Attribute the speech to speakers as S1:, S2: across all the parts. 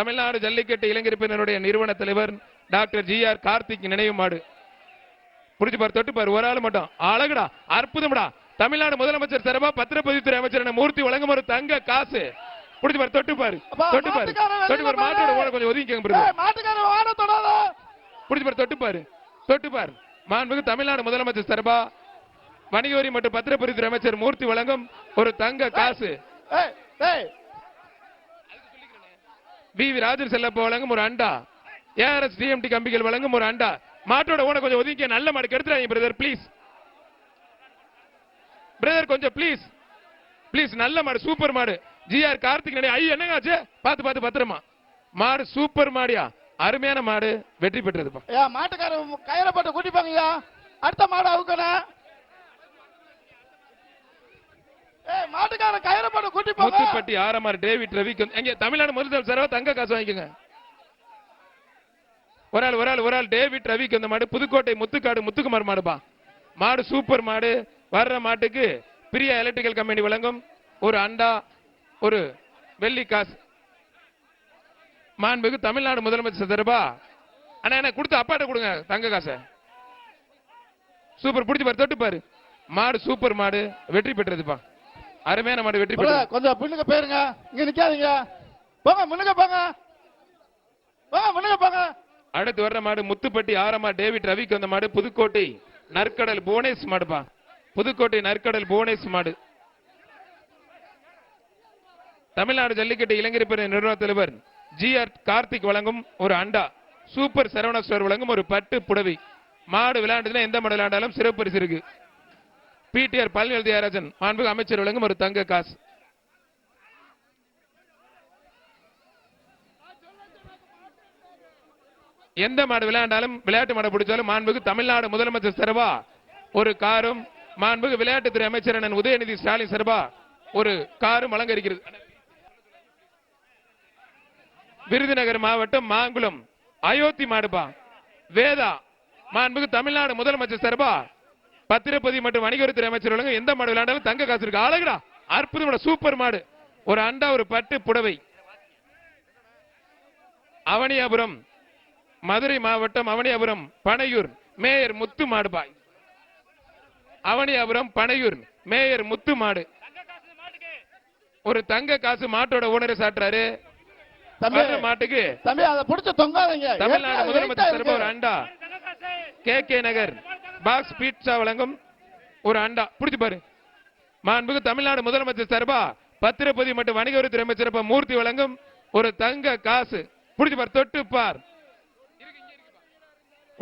S1: தமிழ்நாடு ஜல்லிக்கட்டு இளைஞர் பிரிவினருடைய நிறுவன தலைவர் டாக்டர் ஜி.ஆர். கார்த்திக் நினைவு மாடு. புடிச்சு பாரு, தொட்டு பாரு, ஒரு ஆள் மட்டும். அழகுடா, அற்புதம்டா. தமிழ்நாடு முதலமைச்சர் சார்பா பத்திரப்பதிவுத்துறை அமைச்சர் மூர்த்தி வழங்கும் ஒரு தங்க காசு. புடிச்சு பாரு, தொட்டு பாரு, தொட்டு பாரு, தொட்டு பாரு. மாட்டோட ஓட கொஞ்சம் ஒதுங்கிக்கங்க. புடிச்சு பாரு, தொட்டு பாரு, தொட்டு பாரு. மாண்புமிகு தமிழ்நாடு முதலமைச்சர் சார்பா வணிக வரி மற்றும் பத்திரப்பதிவுத்துறை அமைச்சர் மூர்த்தி வழங்கும் ஒரு தங்க காசு. வி. ராஜன் செல்லப்ப வழங்கும் ஒரு அண்டா. ஏஆர்எஸ் டிஎம்டி கம்பிகள் வழங்கும் ஒரு அண்டா. மாட்டோட ஓட கொஞ்சம் ஒதுக்கி நல்ல மாடு கெடுத்துறாங்க பிரதர், ப்ளீஸ் பிரதர், கொஞ்சம் ப்ளீஸ் ப்ளீஸ். நல்ல மாடு, சூப்பர் மாடு. ஜி.ஆர். கார்த்திக் நடி. ஐயோ, என்னங்க ஆச்சு? பாத்து பாத்து பத்திரமா. மாடு சூப்பர் மாடியா, அருமையான மாடு, வெற்றி பெற்றதுப்பா.
S2: மாட்டுக்காரர் கயிறை போட்டு கூட்டிப்பாங்க. அடுத்த மாடு அவுக்கணும். மாட்டுக்கார கயிறை போட்டு கூட்டிப்பாங்க.
S1: முத்துப்பட்டி ஆரமார் டேவிட் ரவி. எங்க தமிழ்நாடு முதல் சார்பா தங்க காசு வாங்கிக்கோங்க. ஒரு ஆள் டேவிட் ரவிக்கு அந்த மாடு. புதுக்கோட்டை முத்துக்காடு முத்துக்குமார் மாடுப்பா. மாடு சூப்பர் மாடு. வர்ற மாட்டுக்கு பிரியா எலக்ட்ரிக்கல் கம்பெனி வழங்கும் ஒரு அண்டா, ஒரு வெள்ளி காசு. மாண்புக்கு தமிழ்நாடு முதலமைச்சர் சார்பா அண்ணா என்ன கொடுத்து அப்பாட்ட கொடுங்க தங்க காசை. சூப்பர், பிடிச்சு பாரு, தொட்டு பாரு. மாடு சூப்பர் மாடு, வெற்றி பெற்றதுப்பா. அருமையான மாடு, வெற்றி பெற்றது.
S2: கொஞ்சம் பின்னுக்கு போயிருங்க, இங்க நிக்காதீங்க. போங்க, முன்னுக்கு போங்க, முன்னுக்கு போங்க.
S1: அடுத்து வர்ற மாடு முத்துப்பட்டி ஆரமா டேவிட் ரவிக்கு வந்த மாடு. புதுக்கோட்டை நற்கடல் புவனேஷ் மாடுப்பா. புதுக்கோட்டை நற்கடல் புவனேஷ் மாடு. தமிழ்நாடு ஜல்லிக்கட்டு இளைஞர் பிரிவு நிறுவன தலைவர் ஜி.ஆர். கார்த்திக் வழங்கும் ஒரு அண்டா. சூப்பர் சரவணா ஸ்டோர் வழங்கும் ஒரு பட்டு புடவை. மாடு விளையாண்டுனா எந்த மாடு விளையாண்டாலும் சிறப்பு பரிசு இருக்கு. பிடிஆர் பழனிவேல் தியாகராஜன் மாண்புமிகு அமைச்சர் வழங்கும் ஒரு தங்க காசு. எந்த மாடு விளையாண்டாலும், விளையாட்டு மாடு பிடிச்சாலும் மாண்புமிகு தமிழ்நாடு முதலமைச்சர் சார்பா ஒரு காரும், மாண்புமிகு விளையாட்டுத்துறை அமைச்சர் அண்ணன் உதயநிதி ஸ்டாலின் சார்பா ஒரு காரும் வழங்கியிருக்கிறது. விருதுநகர் மாவட்டம் மாங்குளம் அயோத்தி மாடுபா. வேதா மாண்புமிகு தமிழ்நாடு முதலமைச்சர் சார்பா பத்திரப்பதிவு மற்றும் வணிகத்துறை அமைச்சர் வழங்கும் எந்த மாடு விளையாண்டாலும் தங்க காசு இருக்கு. அழகுடா, அற்புதம், சூப்பர் மாடு. ஒரு அண்டா, ஒரு பட்டு புடவை. அவனியாபுரம் மதுரை மாவட்டம் அவனியாபுரம் பனையூர் மேயர் முத்து மாடுபாய். அவனியாபுரம் பனையூர் மேயர் முத்து மாடு. ஒரு தங்க காசு மாட்டோட ஓனரை சாட்டுறாரு. மாட்டுக்கு தமிழ்நாடு முதலமைச்சர் சார்பா ஒரு அண்டா. கே நகர் பாக்ஸ் பீட்சா வழங்கும் ஒரு அண்டா. புடிச்சு பாரு. மாண்புமிகு தமிழ்நாடு முதலமைச்சர் சார்பா பத்திரப்பதிவு மற்றும் வணிகத்துறை அமைச்சர் மூர்த்தி வழங்கும் ஒரு தங்க காசு. புடிச்சு பார், தொட்டு பார்,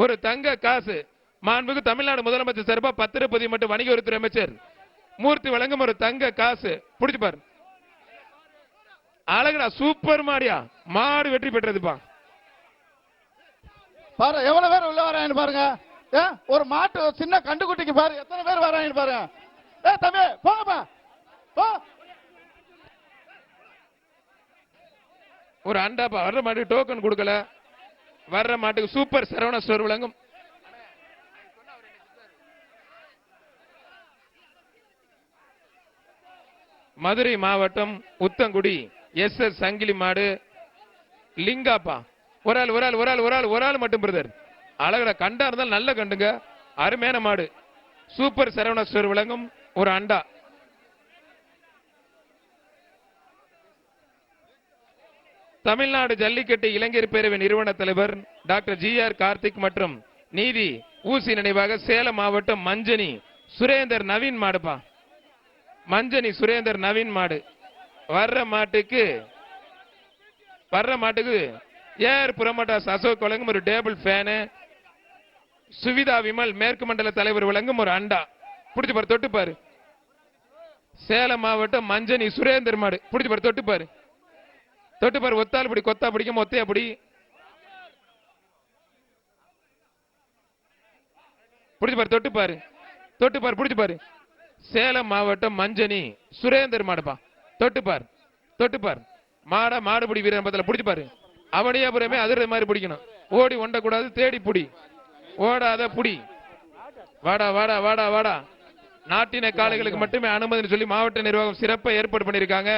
S1: ஒரு தங்க காசு. மாண்புமிகு தமிழ்நாடு முதலமைச்சர் சார்பா பத்திரப்பதிவு மற்றும் வணிகத்துறை அமைச்சர் மூர்த்தி வழங்கும் ஒரு தங்க காசு. புடிச்சு பார். அழகுடா, சூப்பர் மாடியா, மாடு வெற்றி பெற்றதுப்பா.
S2: பாரு எவ்வளவு பேர் உள்ள வராங்க பாருங்க. ஒரு மாட்டு சின்ன கண்டுகுட்டிக்கு பாரு எத்தனை பேர் வராங்க பாருங்க. தம்பி போங்கப்பா, போ.
S1: ஒரு அண்டாப்பா. வர்ற மாட்டுக்கு டோக்கன் கொடுக்கல. வர்ற மாட்டுக்கு சூப்பர் சரவணா ஸ்டோர் வழங்கும் மதுரை மாவட்டம் உத்தங்குடி எஸ்.எஸ். சங்கிலி மாடு. லிங்காப்பா. ஒரு ஆள் மட்டும் பிரதர். அழகா கண்டா இருந்தாலும் நல்ல கண்டுங்க, அருமையான மாடு. சூப்பர் சரவணா ஸ்டோர் வழங்கும் ஒரு அண்டா. தமிழ்நாடு ஜல்லிக்கட்டு இளைஞர் பேரவை நிறுவன தலைவர் டாக்டர் ஜி.ஆர். கார்த்திக் மற்றும் நீதி ஊசி நினைவாக சேலம் மாவட்டம் மஞ்சனி சுரேந்தர் நவீன் மாடுப்பா. மஞ்சனி சுரேந்தர் நவீன் மாடு. வர்ற மாட்டுக்கு ஏர் புரமோட்டாஸ் அசோக் வழங்கும் ஒரு டேபிள் ஃபேனு. சுவிதா விமல் மேற்கு மண்டல தலைவர் வழங்கும் ஒரு அண்டா. புடிச்சு பாரு, தொட்டு பாரு. சேலம் மாவட்டம் மஞ்சனி சுரேந்தர் மாடு. புடிச்சு பாரு, தொட்டு பாரு, தொட்டு பாரு. ஒத்தால் பிடி, கொத்தா பிடிக்கும், ஒத்தையா பிடி. புடிச்சு பாரு, தொட்டு பாரு, தொட்டு பாரு, புடிச்சு பாரு. சேலம் மாவட்டம் மஞ்சனி சுரேந்தர் மாடுப்பா. தொட்டு பார், தொட்டு பார். மாடுபிடி வீரன் பத்தில புடிச்சு பாரு. அவனியாபுரமே அதிர மாதிரி பிடிக்கணும். ஓடி ஒண்டக்கூடாது, தேடி புடி, ஓடாத புடி. வாடா வாடா வாடா வாடா. நாட்டின காளைகளுக்கு மட்டுமே அனுமதினு சொல்லி மாவட்ட நிர்வாகம் சிறப்பா ஏற்பாடு பண்ணியிருக்காங்க.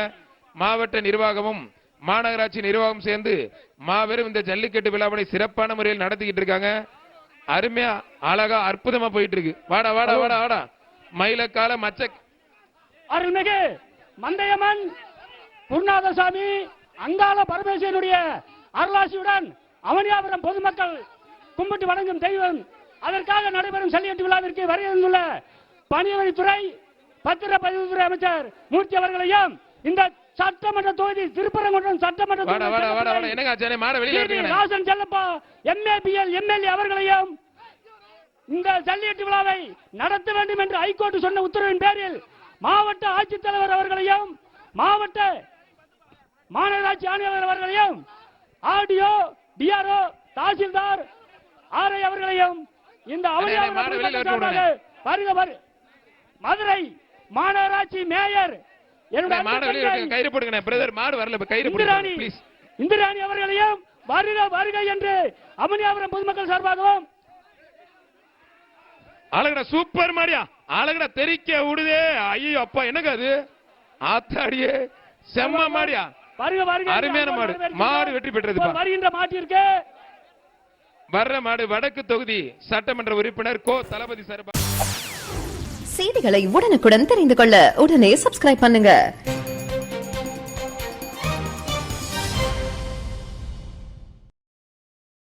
S1: மாவட்ட நிர்வாகமும் மாநகராட்சி நிர்வாகம் சேர்ந்து மாபெரும் இந்த ஜல்லிக்கட்டு விழாவினை சிறப்பான முறையில் நடத்திக்கிட்டு இருக்காங்க. அருமையா அழகா அற்புதமா போயிட்டு இருக்கு. வாடா வாடா வாடா வாடா மயிலக்கால மச்ச
S3: அருள்மிகு மந்தையம்மன் குருநாதசாமி அங்காள பரமேஸ்வரனுடைய அருளாசியுடன் அவனியாபுரம் பொதுமக்கள் கும்பிட்டு வணங்கும் தெய்வம். அதற்காக நடைபெறும் ஜல்லிக்கட்டு விழாவிற்கு வருகின்றுள்ள பணிவழித்துறை பத்திரப்பதிவுத்துறை அமைச்சர் மூர்த்தி அவர்களையும் இந்த சட்டமன்ற தொகுதி திருப்பரங்குன்றம் சட்டமன்ற ராசன் செல்லப்பா எம்ஏபிஎல் எம்எல்ஏ அவர்களையும் இந்த ஜல்லிக்கட்டு விழாவை நடத்த வேண்டும் என்று ஹைகோர்ட் சொன்ன உத்தரவின் பேரில் மாவட்ட ஆட்சித்தலைவர் அவர்களையும் மாவட்ட மாநகராட்சி ஆணையர் அவர்களையும் ஆர்டிஓ டிஆர்ஓ தாசில்தார் ஆர்ஐ அவர்களையும் இந்த மதுரை மாநகராட்சி மேயர் இந்திராணி அவர்களையும் வருக வருக என்று அமனியாபுரம் பொதுமக்கள் சார்பாகவும்
S1: அழகடா சூப்பர் மாடியா அழகடா தெரிக்க விடுதே. ஐயோ அப்பா என்னங்க அது ஆத்தாடியே செம்ம மாடியா.
S3: வருக வருக
S1: அருமையான மாடு. மாடு வெற்றி பெற்றது.
S3: வருகின்ற மாட்டிற்கு
S1: வர்ற மாடு வடக்கு தொகுதி சட்டமன்ற உறுப்பினர் கோ தளபதி சார்பா.
S4: செய்திகளை உடனுக்குடன் தெரிந்து கொள்ள உடனே சப்ஸ்கிரைப் பண்ணுங்க.